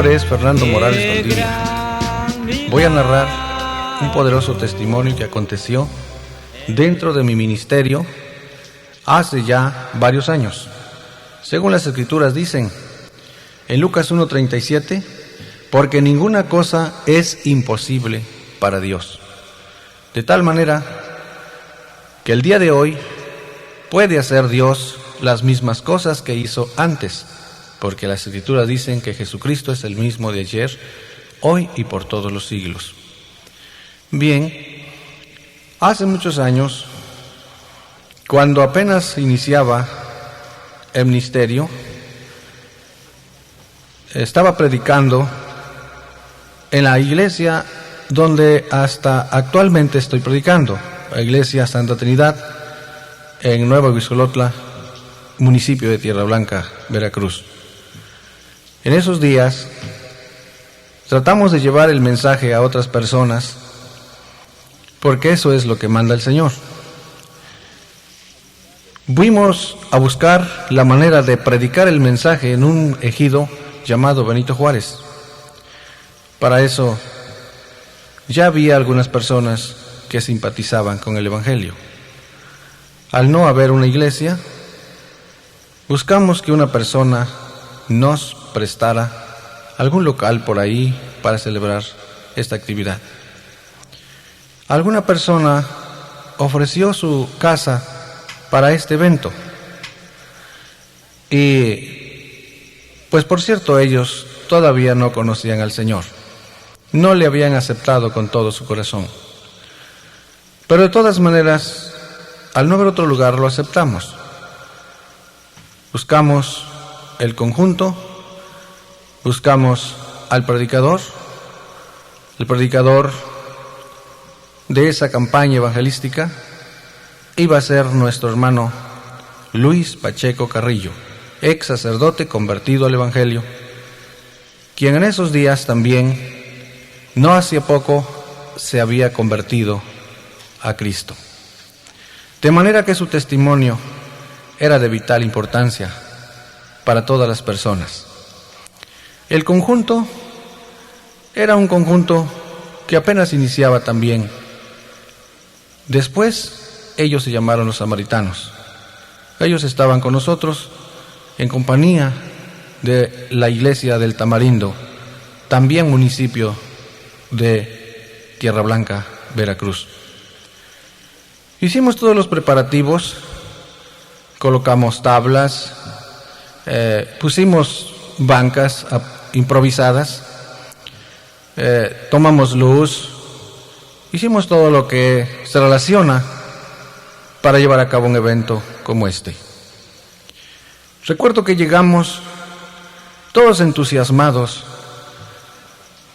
nombre es Fernando Morales Valdivia. Voy a narrar un poderoso testimonio que aconteció dentro de mi ministerio hace ya varios años. Según las Escrituras dicen, en Lucas 1:37, porque ninguna cosa es imposible para Dios. De tal manera que el día de hoy puede hacer Dios las mismas cosas que hizo antes, porque las Escrituras dicen que Jesucristo es el mismo de ayer, hoy y por todos los siglos. Bien, hace muchos años, cuando apenas iniciaba el ministerio, estaba predicando en la iglesia donde hasta actualmente estoy predicando, la iglesia Santa Trinidad, en Nueva Huixcolotla, municipio de Tierra Blanca, Veracruz. En esos días tratamos de llevar el mensaje a otras personas, porque eso es lo que manda el Señor. Fuimos a buscar la manera de predicar el mensaje en un ejido llamado Benito Juárez. Para eso ya había algunas personas que simpatizaban con el Evangelio. Al no haber una iglesia, buscamos que una persona nos prestara algún local por ahí para celebrar esta actividad. Alguna persona ofreció su casa para este evento y, pues por cierto, ellos todavía no conocían al Señor, no le habían aceptado con todo su corazón, pero de todas maneras, al no haber otro lugar, lo aceptamos. Buscamos el conjunto, buscamos al predicador. El predicador de esa campaña evangelística iba a ser nuestro hermano Luis Pacheco Carrillo, ex sacerdote convertido al Evangelio, quien en esos días también, no hacía poco, se había convertido a Cristo. De manera que su testimonio era de vital importancia para todas las personas. El conjunto era un conjunto que apenas iniciaba también. Después, ellos se llamaron los samaritanos. Ellos estaban con nosotros en compañía de la iglesia del Tamarindo, también municipio de Tierra Blanca, Veracruz. Hicimos todos los preparativos, colocamos tablas, pusimos bancas improvisadas, tomamos luz, hicimos todo lo que se relaciona para llevar a cabo un evento como este. Recuerdo que llegamos todos entusiasmados,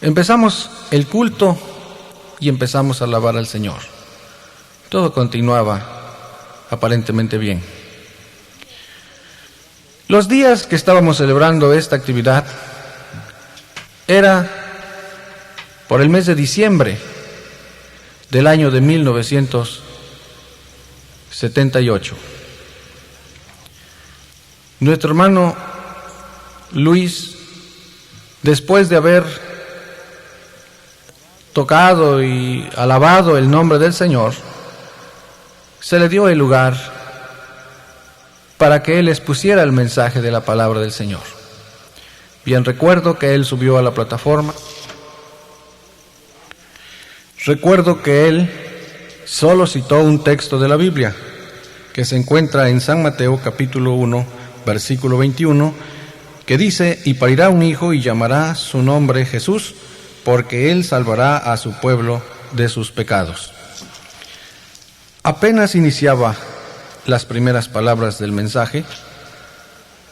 empezamos el culto y empezamos a alabar al Señor. Todo continuaba aparentemente bien. Los días que estábamos celebrando esta actividad era por el mes de diciembre del año de 1978. Nuestro hermano Luis, después de haber tocado y alabado el nombre del Señor, se le dio el lugar para que él expusiera el mensaje de la palabra del Señor. Bien, recuerdo que él subió a la plataforma. Recuerdo que él solo citó un texto de la Biblia que se encuentra en San Mateo capítulo 1, versículo 21, que dice: y parirá un hijo y llamará su nombre Jesús, porque él salvará a su pueblo de sus pecados. Apenas iniciaba las primeras palabras del mensaje,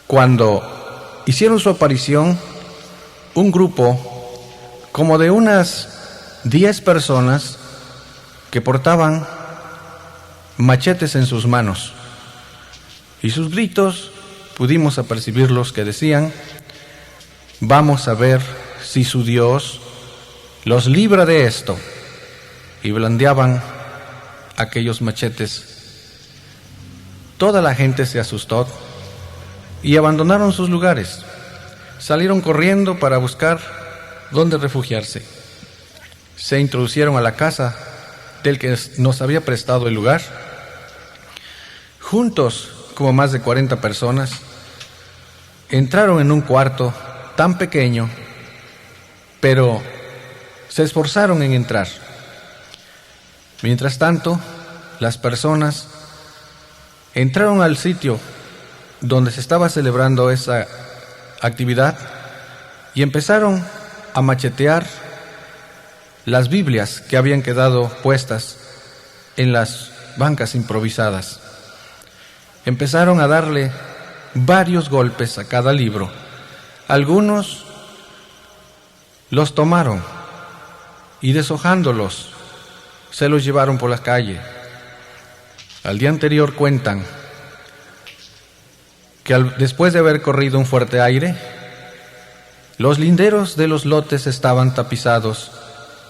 cuando hicieron su aparición un grupo como de unas 10 personas que portaban machetes en sus manos, y sus gritos pudimos apercibirlos que decían: vamos a ver si su Dios los libra de esto, y blandeaban aquellos machetes. Toda la gente se asustó y abandonaron sus lugares. salieron corriendo para buscar dónde refugiarse. Se introducieron a la casa del que nos había prestado el lugar. Juntos, como más de 40 personas, entraron en un cuarto tan pequeño, pero se esforzaron en entrar. Mientras tanto, las personas entraron al sitio donde se estaba celebrando esa actividad y empezaron a machetear las Biblias que habían quedado puestas en las bancas improvisadas. Empezaron a darle varios golpes a cada libro. Algunos los tomaron y deshojándolos se los llevaron por la calle. Al día anterior cuentan que después de haber corrido un fuerte aire, los linderos de los lotes estaban tapizados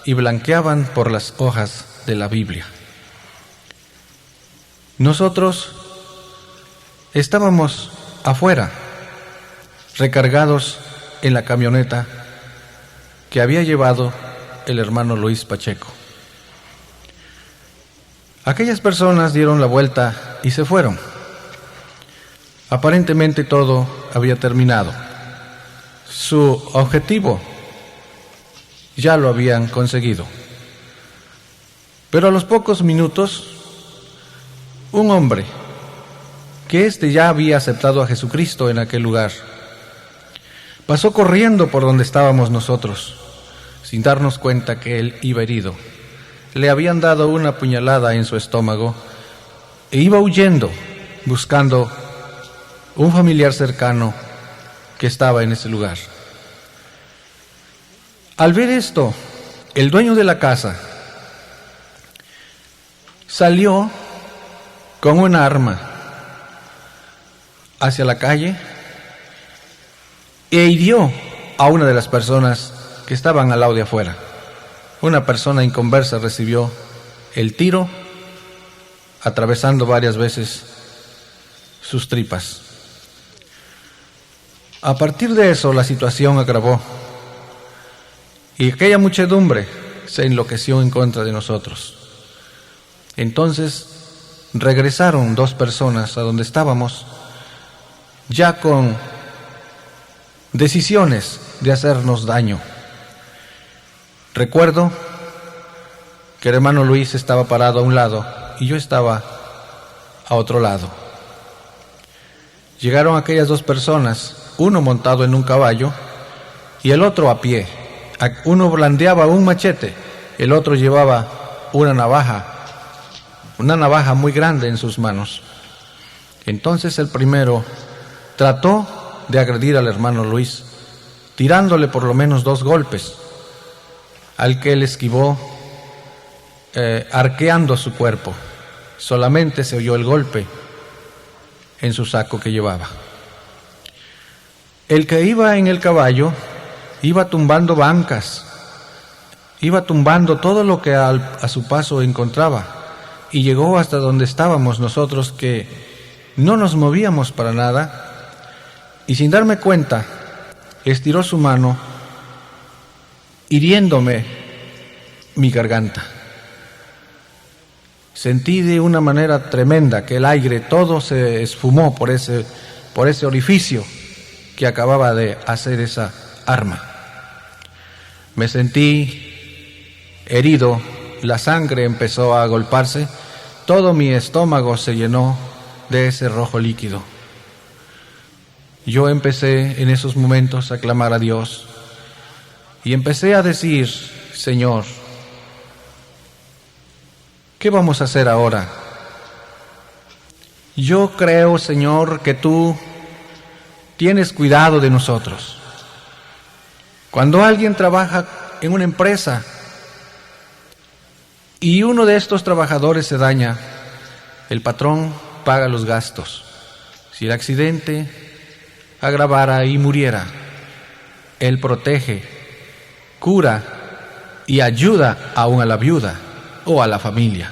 y blanqueaban por las hojas de la Biblia. Nosotros estábamos afuera, recargados en la camioneta que había llevado el hermano Luis Pacheco. Aquellas personas dieron la vuelta y se fueron. Aparentemente todo había terminado. Su objetivo ya lo habían conseguido. Pero a los pocos minutos, un hombre, que ya había aceptado a Jesucristo en aquel lugar, pasó corriendo por donde estábamos nosotros, sin darnos cuenta que él iba herido. Le habían dado una puñalada en su estómago e iba huyendo, buscando un familiar cercano que estaba en ese lugar. Al ver esto, el dueño de la casa salió con una arma hacia la calle e hirió a una de las personas que estaban al lado de afuera. Una persona inconversa recibió el tiro, atravesando varias veces sus tripas. A partir de eso, la situación agravó y aquella muchedumbre se enloqueció en contra de nosotros. Entonces regresaron 2 personas a donde estábamos, ya con decisiones de hacernos daño. Recuerdo que el hermano Luis estaba parado a un lado y yo estaba a otro lado. Llegaron aquellas 2 personas, uno montado en un caballo y el otro a pie. Uno blandeaba un machete, el otro llevaba una navaja muy grande en sus manos. Entonces el primero trató de agredir al hermano Luis, tirándole por lo menos 2 golpes, al que él esquivó, arqueando su cuerpo. Solamente se oyó el golpe en su saco que llevaba. El que iba en el caballo iba tumbando bancas, iba tumbando todo lo que a su paso encontraba, y llegó hasta donde estábamos nosotros, que no nos movíamos para nada, y sin darme cuenta estiró su mano hiriéndome mi garganta. Sentí de una manera tremenda que el aire todo se esfumó por ese orificio que acababa de hacer esa arma. Me sentí herido, la sangre empezó a agolparse, todo mi estómago se llenó de ese rojo líquido. Yo empecé en esos momentos a clamar a Dios y empecé a decir: Señor, ¿qué vamos a hacer ahora? Yo creo, Señor, que tú tienes cuidado de nosotros. Cuando alguien trabaja en una empresa y uno de estos trabajadores se daña, el patrón paga los gastos. Si el accidente agravara y muriera, él protege, cura y ayuda aún a la viuda o a la familia.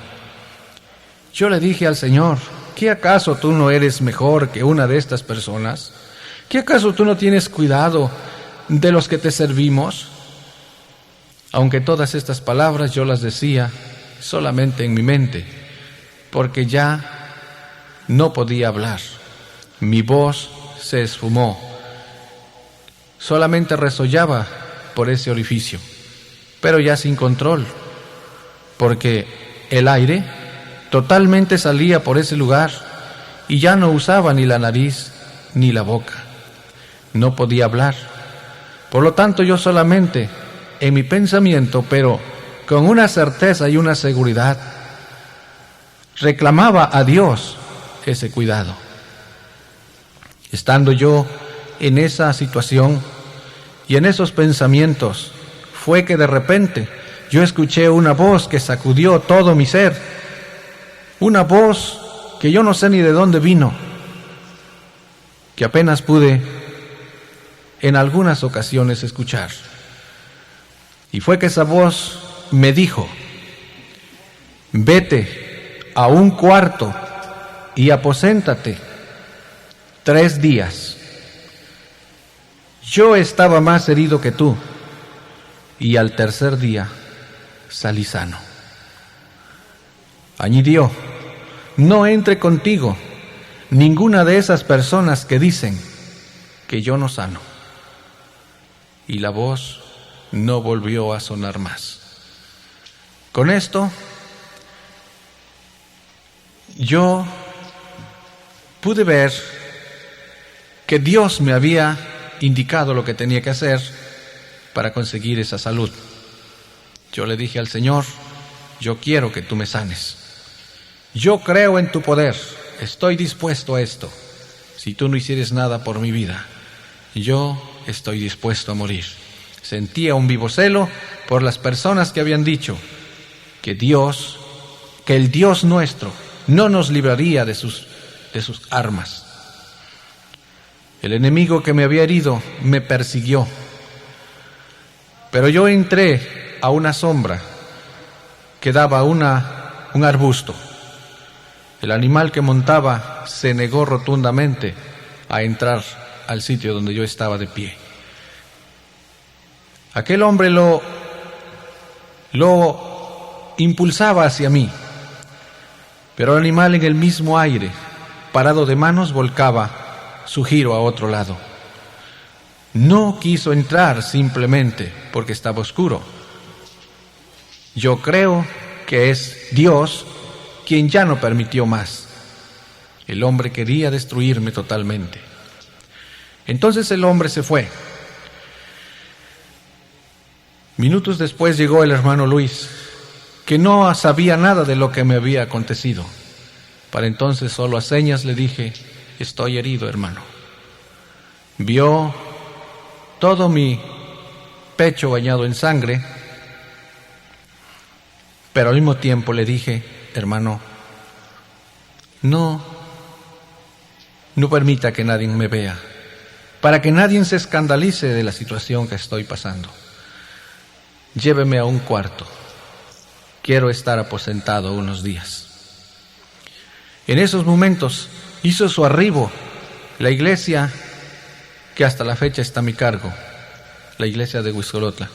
Yo le dije al Señor: ¿qué acaso tú no eres mejor que una de estas personas? ¿Qué acaso tú no tienes cuidado de los que te servimos? Aunque todas estas palabras yo las decía solamente en mi mente, porque ya no podía hablar. Mi voz se esfumó. Solamente resollaba por ese orificio, pero ya sin control, porque el aire totalmente salía por ese lugar y ya no usaba ni la nariz ni la boca. No podía hablar. Por lo tanto, yo solamente en mi pensamiento, pero con una certeza y una seguridad, reclamaba a Dios ese cuidado. Estando yo en esa situación y en esos pensamientos, fue que de repente yo escuché una voz que sacudió todo mi ser, una voz que yo no sé ni de dónde vino, que apenas pude en algunas ocasiones escuchar. Y fue que esa voz me dijo: vete a un cuarto y aposéntate 3 días. Yo estaba más herido que tú, y al 3er día salí sano. Añadió: no entre contigo ninguna de esas personas que dicen que yo no sano. Y la voz no volvió a sonar más. Con esto, yo pude ver que Dios me había indicado lo que tenía que hacer para conseguir esa salud. Yo le dije al Señor: yo quiero que tú me sanes. Yo creo en tu poder, estoy dispuesto a esto. Si tú no hicieres nada por mi vida, yo estoy dispuesto a morir. Sentía un vivo celo por las personas que habían dicho que el Dios nuestro no nos libraría de sus armas. El enemigo que me había herido me persiguió, pero yo entré a una sombra que daba un arbusto. El animal que montaba se negó rotundamente a entrar al sitio donde yo estaba de pie. Aquel hombre lo impulsaba hacia mí, pero el animal en el mismo aire, parado de manos, volcaba su giro a otro lado. No quiso entrar simplemente porque estaba oscuro. Yo creo que es Dios quien ya no permitió más. El hombre quería destruirme totalmente. Entonces el hombre se fue. Minutos después llegó el hermano Luis, que no sabía nada de lo que me había acontecido. Para entonces, solo a señas le dije: estoy herido, hermano. Vio todo mi pecho bañado en sangre, pero al mismo tiempo le dije: hermano, no permita que nadie me vea, para que nadie se escandalice de la situación que estoy pasando. Lléveme a un cuarto. Quiero estar aposentado unos días. En esos momentos hizo su arribo la iglesia que hasta la fecha está a mi cargo, la iglesia de Huixcolotla.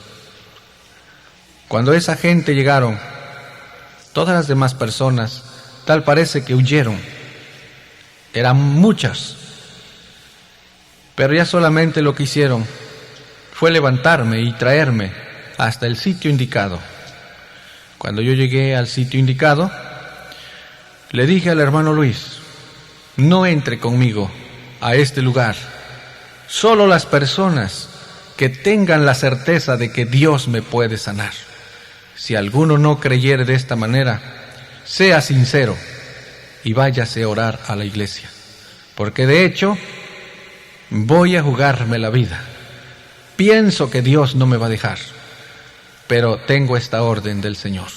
Cuando esa gente llegaron, todas las demás personas, tal parece que huyeron. Eran muchas, pero ya solamente lo que hicieron fue levantarme y traerme hasta el sitio indicado. Cuando yo llegué al sitio indicado, le dije al hermano Luis: no entre conmigo a este lugar. Solo las personas que tengan la certeza de que Dios me puede sanar. Si alguno no creyere de esta manera, sea sincero y váyase a orar a la iglesia, porque de hecho voy a jugarme la vida. Pienso que Dios no me va a dejar, pero tengo esta orden del Señor.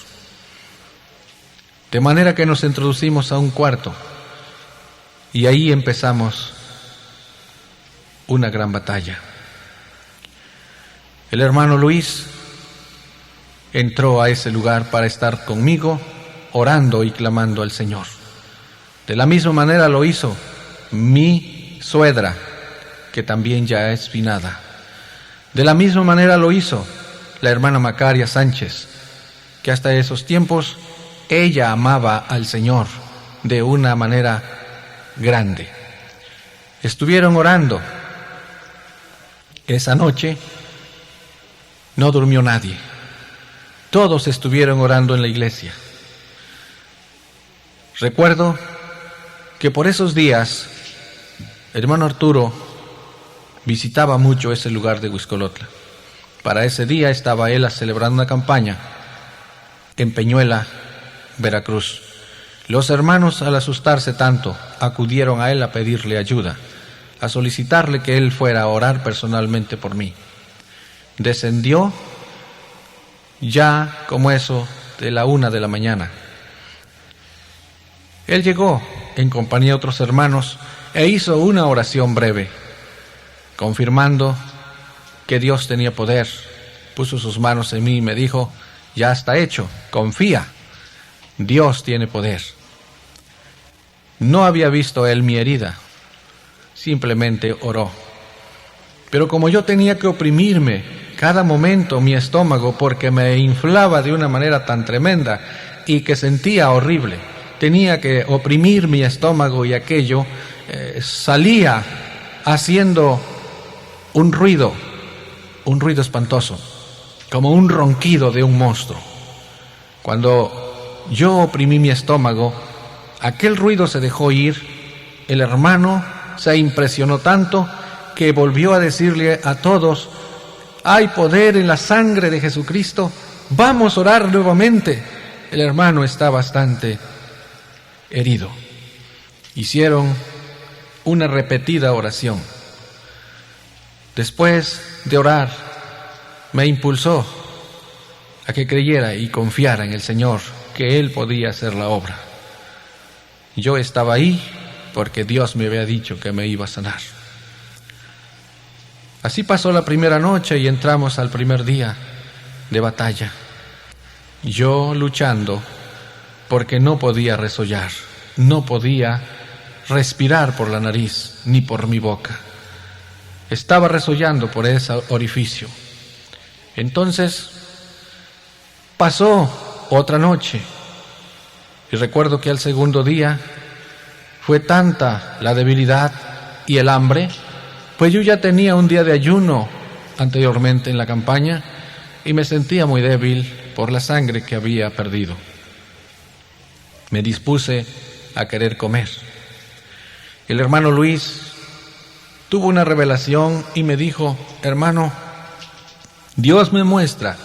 De manera que nos introducimos a un cuarto y ahí empezamos una gran batalla. El hermano Luis entró a ese lugar para estar conmigo, orando y clamando al Señor. De la misma manera lo hizo mi suegra, que también ya es finada. De la misma manera lo hizo la hermana Macaria Sánchez, que hasta esos tiempos ella amaba al Señor de una manera grande. Estuvieron orando. Esa noche no durmió nadie. Todos estuvieron orando en la iglesia. Recuerdo que por esos días el hermano Arturo visitaba mucho ese lugar de Huixcolotla. Para ese día estaba él celebrando una campaña en Peñuela, Veracruz. Los hermanos, al asustarse tanto, acudieron a él a pedirle ayuda, a solicitarle que él fuera a orar personalmente por mí. Descendió ya como eso de la 1 de la mañana. Él llegó en compañía de otros hermanos e hizo una oración breve, confirmando que Dios tenía poder. Puso sus manos en mí y me dijo: ya está hecho, confía, Dios tiene poder. No había visto él mi herida, simplemente oró. Pero como yo tenía que oprimirme cada momento mi estómago porque me inflaba de una manera tan tremenda y que sentía horrible, tenía que oprimir mi estómago y aquello salía haciendo un ruido espantoso, como un ronquido de un monstruo. Cuando yo oprimí mi estómago, aquel ruido se dejó ir. El hermano se impresionó tanto que volvió a decirle a todos: hay poder en la sangre de Jesucristo, vamos a orar nuevamente. El hermano está bastante herido. Hicieron una repetida oración. Después de orar, me impulsó a que creyera y confiara en el Señor, que Él podía hacer la obra. Yo estaba ahí porque Dios me había dicho que me iba a sanar. Así pasó la primera noche y entramos al primer día de batalla. Yo luchando porque no podía resollar, no podía respirar por la nariz ni por mi boca. Estaba resollando por ese orificio. Entonces pasó otra noche y recuerdo que al segundo día fue tanta la debilidad y el hambre, pues yo ya tenía un día de ayuno anteriormente en la campaña y me sentía muy débil por la sangre que había perdido. Me dispuse a querer comer. El hermano Luis tuvo una revelación y me dijo: hermano, Dios me muestra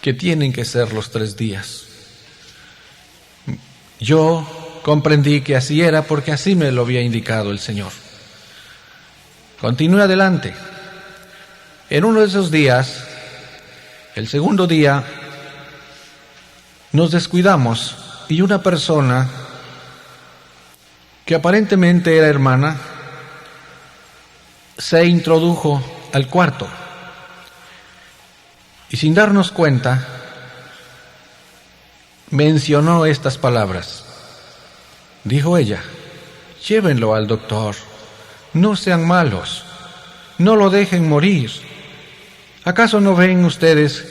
que tienen que ser los 3 días. Yo comprendí que así era porque así me lo había indicado el Señor. Continué adelante. En uno de esos días, el segundo día, nos descuidamos y una persona que aparentemente era hermana se introdujo al cuarto y sin darnos cuenta mencionó estas palabras. Dijo ella: llévenlo al doctor, no sean malos, no lo dejen morir. ¿Acaso no ven ustedes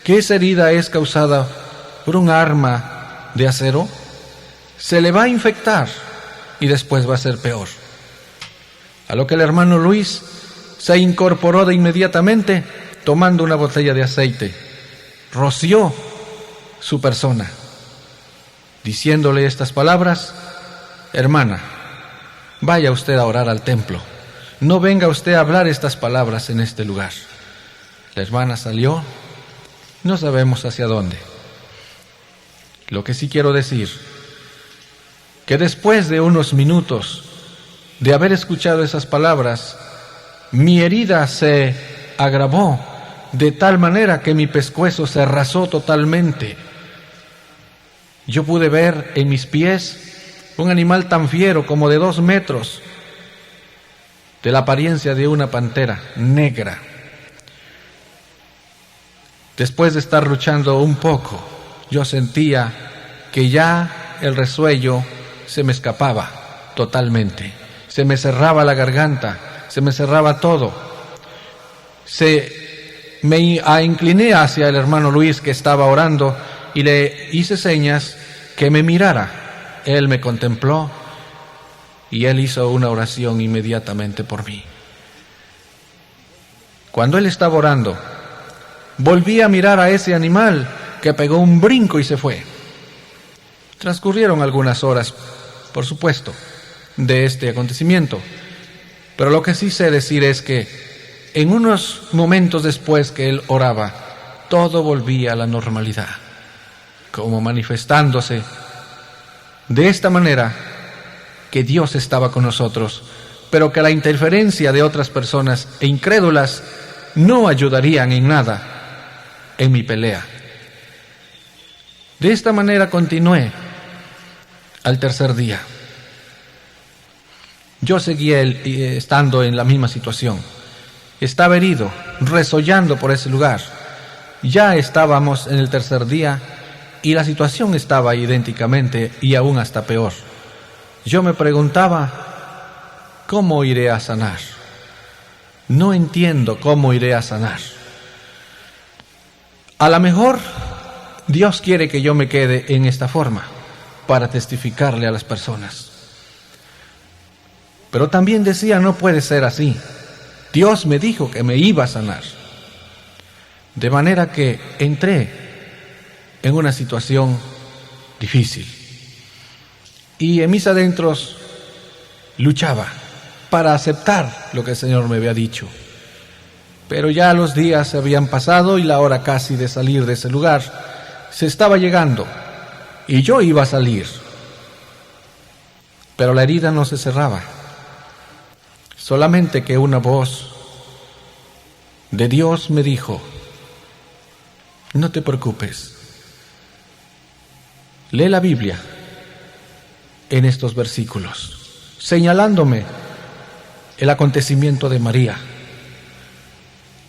que esa herida es causada por un arma de acero? Se le va a infectar y después va a ser peor. A lo que el hermano Luis se incorporó de inmediatamente, tomando una botella de aceite, roció su persona, diciéndole estas palabras: hermana, vaya usted a orar al templo, no venga usted a hablar estas palabras en este lugar. La hermana salió, no sabemos hacia dónde. Lo que sí quiero decir, que después de unos minutos de haber escuchado esas palabras, mi herida se agravó de tal manera que mi pescuezo se rasó totalmente. Yo pude ver en mis pies un animal tan fiero como de 2 metros, de la apariencia de una pantera negra. Después de estar luchando un poco, yo sentía que ya el resuello se me escapaba totalmente. Se me cerraba la garganta, se me cerraba todo. Me incliné hacia el hermano Luis, que estaba orando, y le hice señas que me mirara. Él me contempló y él hizo una oración inmediatamente por mí. Cuando él estaba orando, volví a mirar a ese animal que pegó un brinco y se fue. Transcurrieron algunas horas, por supuesto, de este acontecimiento, pero lo que sí sé decir es que en unos momentos después que él oraba, todo volvía a la normalidad, como manifestándose de esta manera que Dios estaba con nosotros, pero que la interferencia de otras personas e incrédulas no ayudarían en nada en mi pelea. De esta manera continué al tercer día. Yo seguía estando en la misma situación. Estaba herido, resollando por ese lugar. Ya estábamos en el tercer día y la situación estaba idénticamente y aún hasta peor. Yo me preguntaba, ¿cómo iré a sanar? No entiendo cómo iré a sanar. A lo mejor Dios quiere que yo me quede en esta forma para testificarle a las personas. Pero también decía, no puede ser así. Dios me dijo que me iba a sanar. De manera que entré en una situación difícil. Y en mis adentros luchaba para aceptar lo que el Señor me había dicho. Pero ya los días se habían pasado y la hora casi de salir de ese lugar se estaba llegando. Y yo iba a salir. Pero la herida no se cerraba. Solamente que una voz de Dios me dijo, no te preocupes, lee la Biblia en estos versículos, señalándome el acontecimiento de María,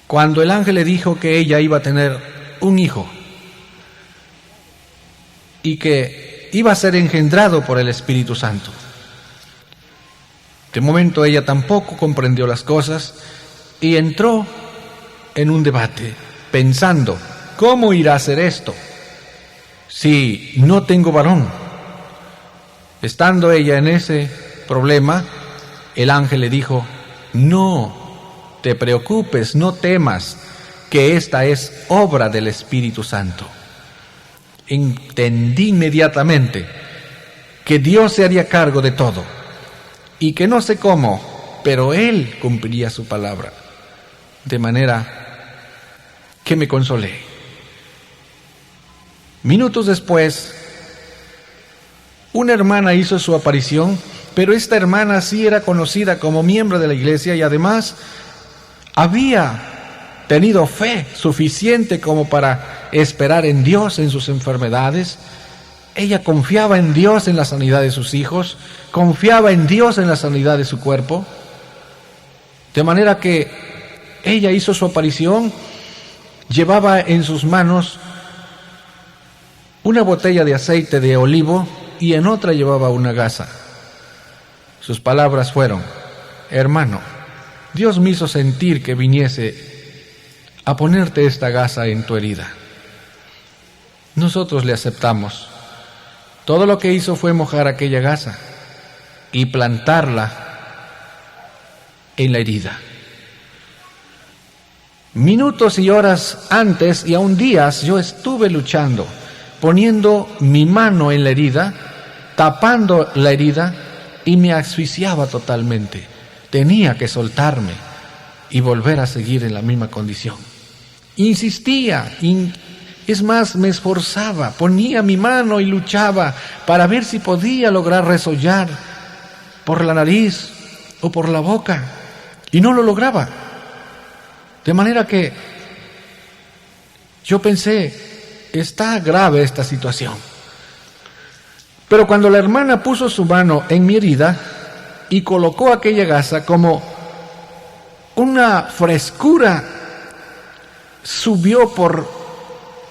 cuando el ángel le dijo que ella iba a tener un hijo y que iba a ser engendrado por el Espíritu Santo. De momento ella tampoco comprendió las cosas y entró en un debate, pensando, ¿cómo irá a hacer esto si no tengo varón? Estando ella en ese problema, el ángel le dijo, no te preocupes, no temas, que esta es obra del Espíritu Santo. Entendí inmediatamente que Dios se haría cargo de todo y que no sé cómo, pero Él cumpliría su palabra. De manera que me consolé. Minutos después, una hermana hizo su aparición, pero esta hermana sí era conocida como miembro de la iglesia y además había tenido fe suficiente como para esperar en Dios en sus enfermedades. Ella confiaba en Dios en la sanidad de sus hijos, confiaba en Dios en la sanidad de su cuerpo, de manera que ella hizo su aparición, llevaba en sus manos una botella de aceite de olivo y en otra llevaba una gasa. Sus palabras fueron, hermano, Dios me hizo sentir que viniese a ponerte esta gasa en tu herida. Nosotros le aceptamos. Todo lo que hizo fue mojar aquella gasa y plantarla en la herida. Minutos y horas antes y aún días yo estuve luchando, poniendo mi mano en la herida, tapando la herida y me asfixiaba totalmente. Tenía que soltarme y volver a seguir en la misma condición. Insistía, es más, me esforzaba, ponía mi mano y luchaba para ver si podía lograr resollar por la nariz o por la boca, y no lo lograba. De manera que yo pensé, está grave esta situación. Pero cuando la hermana puso su mano en mi herida y colocó aquella gasa, como una frescura subió por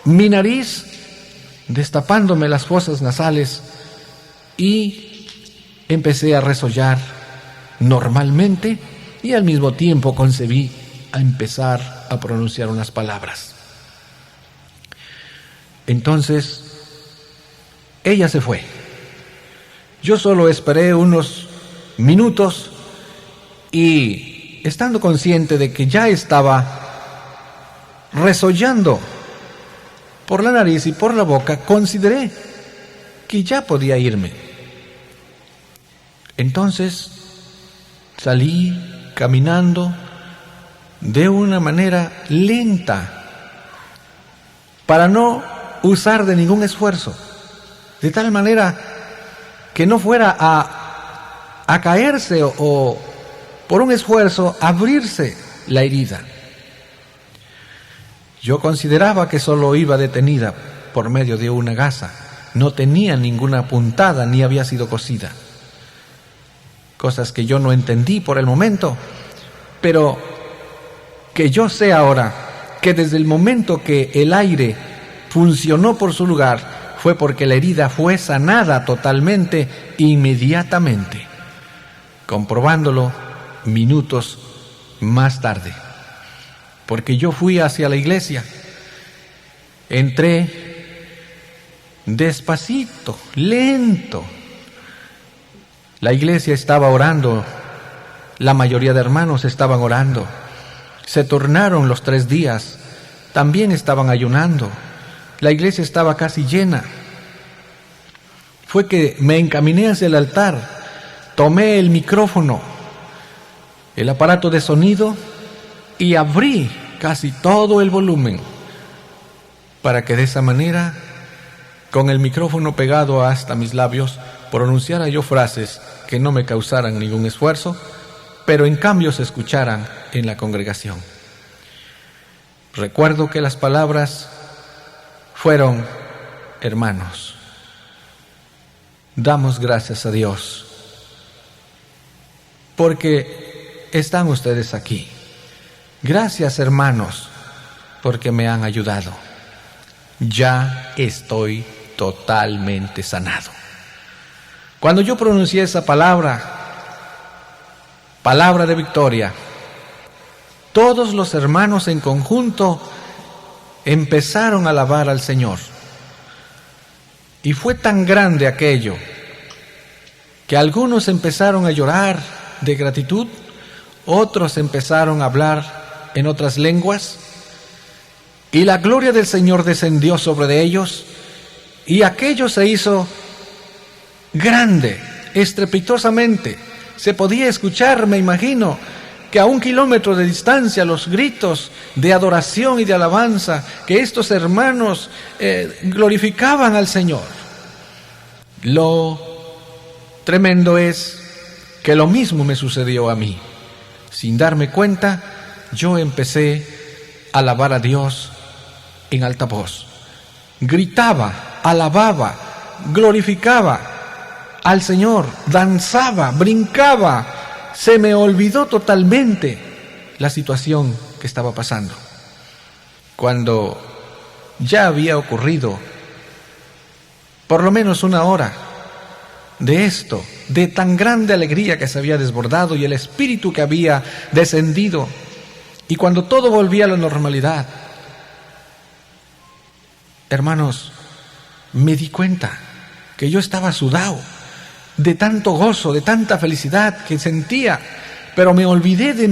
mi nariz, destapándome las fosas nasales, y empecé a resollar normalmente y al mismo tiempo concebí a empezar a pronunciar unas palabras. Entonces, ella se fue. Yo solo esperé unos minutos y, estando consciente de que ya estaba resollando por la nariz y por la boca, consideré que ya podía irme. Entonces salí caminando de una manera lenta para no usar de ningún esfuerzo, de tal manera que no fuera a caerse o por un esfuerzo abrirse la herida. Yo consideraba que solo iba detenida por medio de una gasa, no tenía ninguna puntada ni había sido cosida. Cosas que yo no entendí por el momento, pero que yo sé ahora que desde el momento que el aire funcionó por su lugar fue porque la herida fue sanada totalmente, inmediatamente, comprobándolo minutos más tarde. Porque yo fui hacia la iglesia, entré despacito, lento. La iglesia estaba orando, la mayoría de hermanos estaban orando. Se turnaron los 3 días, también estaban ayunando. La iglesia estaba casi llena. Fue que me encaminé hacia el altar, tomé el micrófono, el aparato de sonido y abrí casi todo el volumen para que de esa manera, con el micrófono pegado hasta mis labios, pronunciara yo frases que no me causaran ningún esfuerzo, pero en cambio se escucharan en la congregación. Recuerdo que las palabras fueron: hermanos, damos gracias a Dios porque están ustedes aquí. Gracias, hermanos, porque me han ayudado. Ya estoy totalmente sanado. Cuando yo pronuncié esa palabra de victoria, todos los hermanos en conjunto empezaron a alabar al Señor. Y fue tan grande aquello que algunos empezaron a llorar de gratitud, otros empezaron a hablar en otras lenguas, y la gloria del Señor descendió sobre ellos, y aquello se hizo grande, estrepitosamente. Se podía escuchar, me imagino, que a 1 kilómetro de distancia los gritos de adoración y de alabanza que estos hermanos glorificaban al Señor. Lo tremendo es que lo mismo me sucedió a mí. Sin darme cuenta, yo empecé a alabar a Dios en alta voz. Gritaba, alababa, glorificaba al Señor, danzaba, brincaba. Se me olvidó totalmente la situación que estaba pasando. Cuando ya había ocurrido por lo menos 1 hora de esto, de tan grande alegría que se había desbordado y el espíritu que había descendido, y cuando todo volvía a la normalidad, hermanos, me di cuenta que yo estaba sudado de tanto gozo, de tanta felicidad que sentía, pero me olvidé de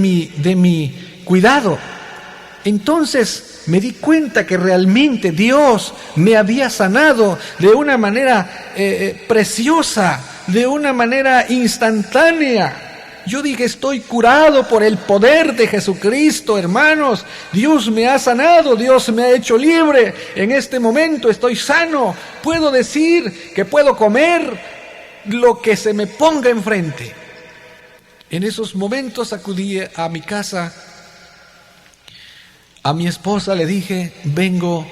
mi cuidado. Entonces me di cuenta que realmente Dios me había sanado de una manera preciosa, de una manera instantánea. Yo dije, estoy curado por el poder de Jesucristo, hermanos. Dios me ha sanado, Dios me ha hecho libre. En este momento estoy sano. Puedo decir que puedo comer lo que se me ponga enfrente. En esos momentos acudí a mi casa. A mi esposa le dije, vengo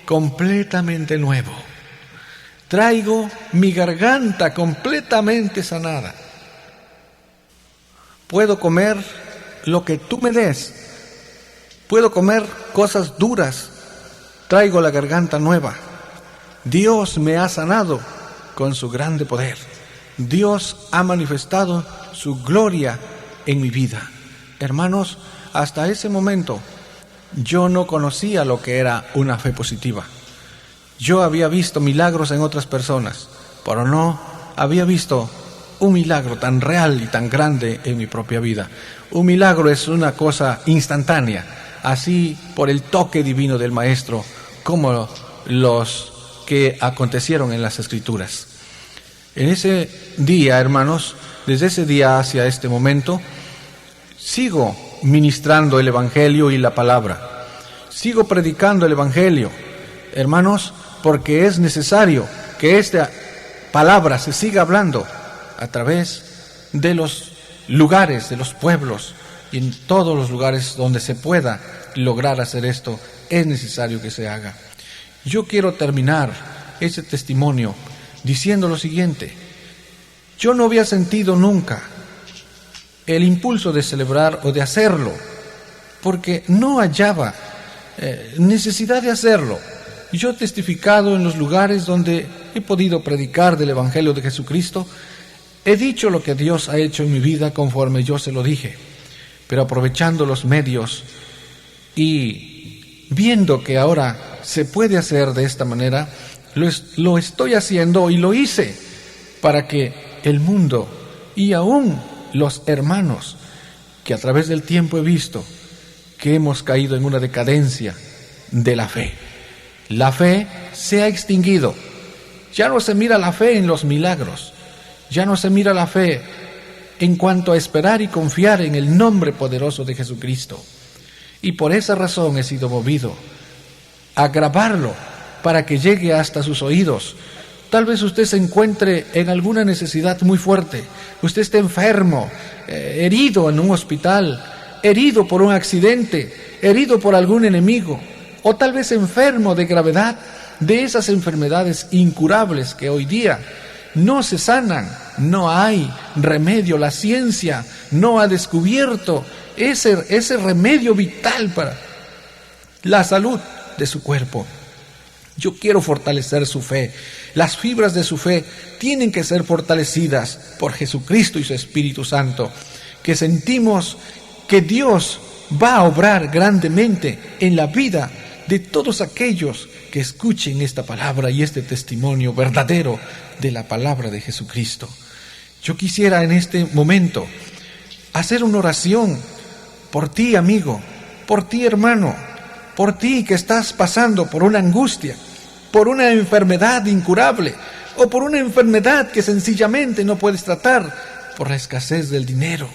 completamente nuevo. Traigo mi garganta completamente sanada. Puedo comer lo que tú me des. Puedo comer cosas duras. Traigo la garganta nueva. Dios me ha sanado con su grande poder. Dios ha manifestado su gloria en mi vida. Hermanos, hasta ese momento yo no conocía lo que era una fe positiva. Yo había visto milagros en otras personas, pero no había visto un milagro tan real y tan grande en mi propia vida. Un milagro es una cosa instantánea, así por el toque divino del Maestro, como los que acontecieron en las Escrituras. En ese día, hermanos, desde ese día hacia este momento, sigo ministrando el Evangelio y la palabra. Sigo predicando el Evangelio, hermanos, porque es necesario que esta palabra se siga hablando a través de los lugares, de los pueblos, y en todos los lugares donde se pueda lograr hacer esto, es necesario que se haga. Yo quiero terminar ese testimonio diciendo lo siguiente: yo no había sentido nunca el impulso de celebrar o de hacerlo, porque no hallaba necesidad de hacerlo. Yo he testificado en los lugares donde he podido predicar del Evangelio de Jesucristo, he dicho lo que Dios ha hecho en mi vida conforme yo se lo dije, pero aprovechando los medios y viendo que ahora se puede hacer de esta manera, lo estoy haciendo y lo hice para que el mundo y aún los hermanos que a través del tiempo he visto que hemos caído en una decadencia de la fe. La fe se ha extinguido. Ya no se mira la fe en los milagros. Ya no se mira la fe en cuanto a esperar y confiar en el nombre poderoso de Jesucristo. Y por esa razón he sido movido a grabarlo para que llegue hasta sus oídos. Tal vez usted se encuentre en alguna necesidad muy fuerte. Usted esté enfermo, herido en un hospital, herido por un accidente, herido por algún enemigo, o tal vez enfermo de gravedad, de esas enfermedades incurables que hoy día no se sanan, no hay remedio. La ciencia no ha descubierto ese remedio vital para la salud de su cuerpo. Yo quiero fortalecer su fe. Las fibras de su fe tienen que ser fortalecidas por Jesucristo y su Espíritu Santo, que sentimos que Dios va a obrar grandemente en la vida de todos aquellos que escuchen esta palabra y este testimonio verdadero de la palabra de Jesucristo. Yo quisiera en este momento hacer una oración por ti, amigo, por ti, hermano, por ti que estás pasando por una angustia, por una enfermedad incurable o por una enfermedad que sencillamente no puedes tratar por la escasez del dinero,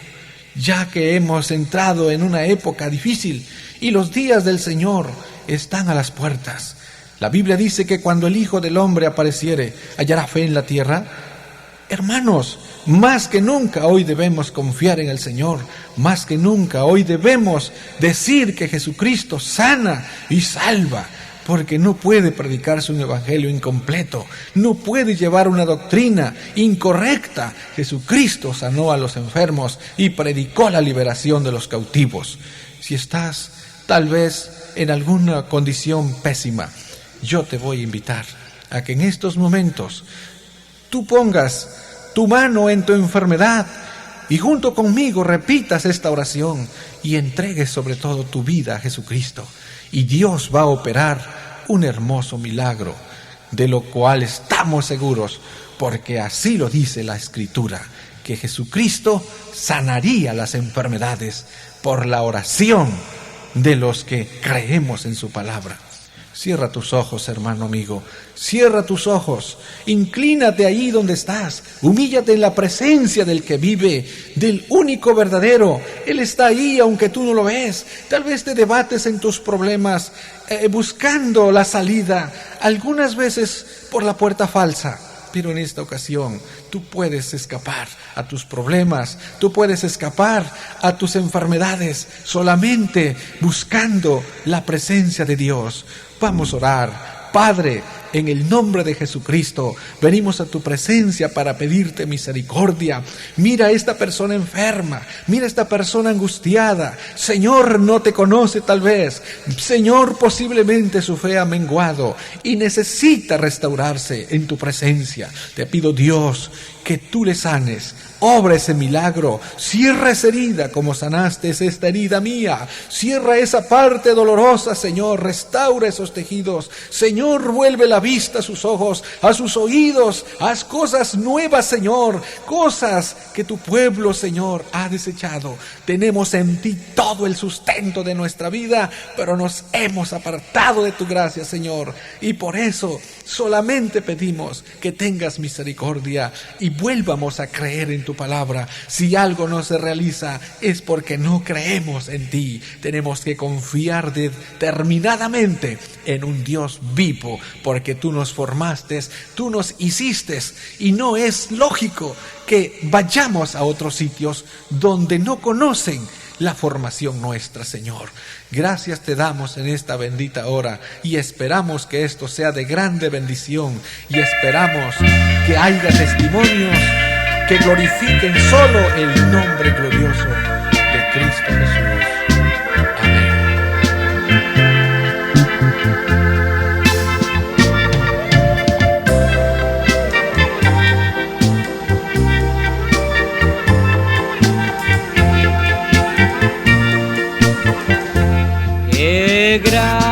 ya que hemos entrado en una época difícil y los días del Señor están a las puertas. La Biblia dice que cuando el Hijo del Hombre apareciere, ¿hallará fe en la tierra? Hermanos, más que nunca hoy debemos confiar en el Señor, más que nunca hoy debemos decir que Jesucristo sana y salva, porque no puede predicarse un evangelio incompleto, no puede llevar una doctrina incorrecta. Jesucristo sanó a los enfermos y predicó la liberación de los cautivos. Si estás tal vez en alguna condición pésima, yo te voy a invitar a que en estos momentos tú pongas tu mano en tu enfermedad y junto conmigo repitas esta oración y entregues sobre todo tu vida a Jesucristo. Y Dios va a operar un hermoso milagro, de lo cual estamos seguros, porque así lo dice la Escritura, que Jesucristo sanaría las enfermedades por la oración de los que creemos en su palabra. Cierra tus ojos, hermano amigo, cierra tus ojos, inclínate ahí donde estás, humíllate en la presencia del que vive, del único verdadero. Él está ahí aunque tú no lo ves. Tal vez te debates en tus problemas, buscando la salida, algunas veces por la puerta falsa. Pero en esta ocasión tú puedes escapar a tus problemas, tú puedes escapar a tus enfermedades solamente buscando la presencia de Dios. Vamos a orar. Padre, en el nombre de Jesucristo, venimos a tu presencia para pedirte misericordia. Mira a esta persona enferma, mira a esta persona angustiada. Señor, no te conoce tal vez. Señor, posiblemente su fe ha menguado y necesita restaurarse en tu presencia. Te pido, Dios, que tú le sanes. Obra ese milagro, cierra esa herida como sanaste esta herida mía, cierra esa parte dolorosa, Señor, restaura esos tejidos, Señor, vuelve la vista a sus ojos, a sus oídos, haz cosas nuevas, Señor, cosas que tu pueblo, Señor, ha desechado. Tenemos en ti todo el sustento de nuestra vida, pero nos hemos apartado de tu gracia, Señor, y por eso solamente pedimos que tengas misericordia y vuelvamos a creer en tu palabra. Si algo no se realiza es porque no creemos en ti. Tenemos que confiar determinadamente en un Dios vivo, porque tú nos formaste, tú nos hiciste, y no es lógico que vayamos a otros sitios donde no conocen la formación nuestra, Señor. Gracias te damos en esta bendita hora y esperamos que esto sea de grande bendición y esperamos que haya testimonios que glorifiquen solo el nombre glorioso de Cristo Jesús. Qué gran